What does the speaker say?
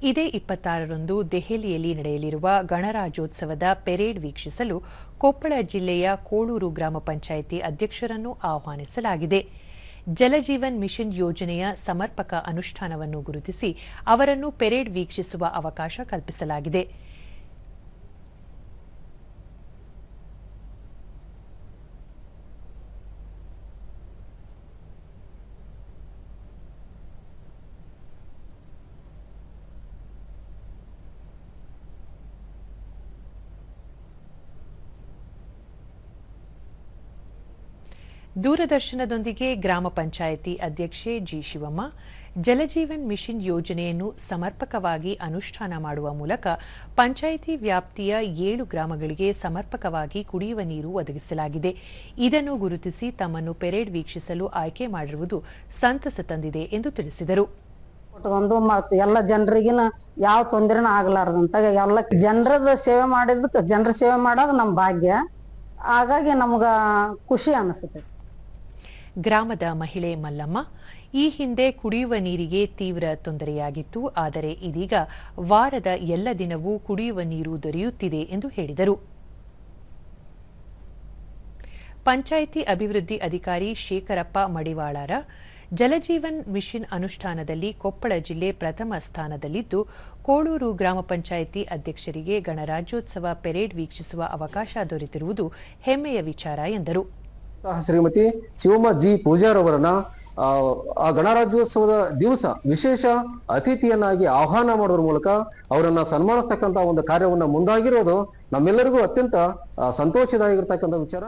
ಇದೇ 26ರಂದು ದೆಹಲಿಯಲ್ಲಿ ನಡೆಯಲಿರುವ ಗಣರಾಜ್ಯೋತ್ಸವದ ಪೆರೇಡ್ ವೀಕ್ಷಿಸಲು ಕೊಪ್ಪಳ ಜಿಲ್ಲೆಯ ಕೋಳೂರು ಗ್ರಾಮ ಪಂಚಾಯಿತಿ ಅಧ್ಯಕ್ಷರನ್ನು ಆಹ್ವಾನಿಸಲಾಗಿದೆ. ಜಲಜೀವನ್ ಮಿಷನ್ ಯೋಜನೆಯ ಸಮರ್ಪಕ ಅನುಷ್ಠಾನವನ್ನು ಗುರುತಿಸಿ ಅವರನ್ನು ಪೆರೇಡ್ ವೀಕ್ಷಿಸುವ ಅವಕಾಶ ಕಲ್ಪಿಸಲಾಗಿದೆ. ದೂರದರ್ಶನದೊಂದಿಗೆ ಗ್ರಾಮ ಪಂಚಾಯಿತಿ ಅಧ್ಯಕ್ಷೆ ಜಿ ಶಿವಮ್ಮ ಜಲಜೀವನ್ ಮಿಷನ್ ಯೋಜನೆಯನ್ನು ಸಮರ್ಪಕವಾಗಿ ಅನುಷ್ಠಾನ ಮಾಡುವ ಮೂಲಕ ಪಂಚಾಯಿತಿ ವ್ಯಾಪ್ತಿಯ 7 ಗ್ರಾಮಗಳಿಗೆ ಸಮರ್ಪಕವಾಗಿ ಕುಡಿಯುವ ನೀರು ಒದಗಿಸಲಾಗಿದೆ. ಇದನ್ನು ಗುರುತಿಸಿ ತಮ್ಮನ್ನು ಪೆರೇಡ್ ವೀಕ್ಷಿಸಲು ಆಯ್ಕೆ ಮಾಡಿರುವುದು ಸಂತಸ ತಂದಿದೆ ಎಂದು ತಿಳಿಸಿದರು. ಎಲ್ಲ ಜನರಿಗಿನ ಯಾವ ತೊಂದರೆನೂ ಆಗಲಾರದಂತ ಎಲ್ಲ ಜನರದ ಸೇವೆ ಮಾಡಿದ್ದಕ್ಕೆ ಜನರ ಸೇವೆ ಮಾಡೋದು ನಮ್ಮ ಭಾಗ್ಯ. ಹಾಗಾಗಿ ನಮಗ ಖುಷಿ ಅನಿಸುತ್ತೆ. ಗ್ರಾಮದ ಮಹಿಳೆ ಮಲ್ಲಮ್ಮ ಈ ಹಿಂದೆ ಕುಡಿಯುವ ನೀರಿಗೆ ತೀವ್ರ ತೊಂದರೆಯಾಗಿತ್ತು. ಆದರೆ ಇದೀಗ ವಾರದ ಎಲ್ಲ ದಿನವೂ ಕುಡಿಯುವ ನೀರು ದೊರೆಯುತ್ತಿದೆ ಎಂದು ಹೇಳಿದರು. ಪಂಚಾಯಿತಿ ಅಭಿವೃದ್ಧಿ ಅಧಿಕಾರಿ ಶೇಖರಪ್ಪ ಮಡಿವಾಳರ ಜಲಜೀವನ್ ಮಿಷನ್ ಅನುಷ್ಠಾನದಲ್ಲಿ ಕೊಪ್ಪಳ ಜಿಲ್ಲೆ ಪ್ರಥಮ ಸ್ಥಾನದಲ್ಲಿದ್ದು, ಕೋಳೂರು ಗ್ರಾಮ ಪಂಚಾಯಿತಿ ಅಧ್ಯಕ್ಷರಿಗೆ ಗಣರಾಜ್ಯೋತ್ಸವ ಪೆರೇಡ್ ವೀಕ್ಷಿಸುವ ಅವಕಾಶ ದೊರೆತಿರುವುದು ಹೆಮ್ಮೆಯ ವಿಚಾರ ಎಂದರು. ಶ್ರೀಮತಿ ಶಿವಮ್ಮ ಜಿ ಪೂಜಾರ್ ಅವರನ್ನ ಗಣರಾಜ್ಯೋತ್ಸವದ ದಿವಸ ವಿಶೇಷ ಅತಿಥಿಯನ್ನಾಗಿ ಆಹ್ವಾನ ಮಾಡೋದ್ರ ಮೂಲಕ ಅವರನ್ನ ಸನ್ಮಾನಿಸ್ತಕ್ಕಂಥ ಒಂದು ಕಾರ್ಯವನ್ನ ಮುಂದಾಗಿರೋದು ನಮ್ಮೆಲ್ಲರಿಗೂ ಅತ್ಯಂತ ಸಂತೋಷದಾಗಿರ್ತಕ್ಕಂಥ ವಿಚಾರ.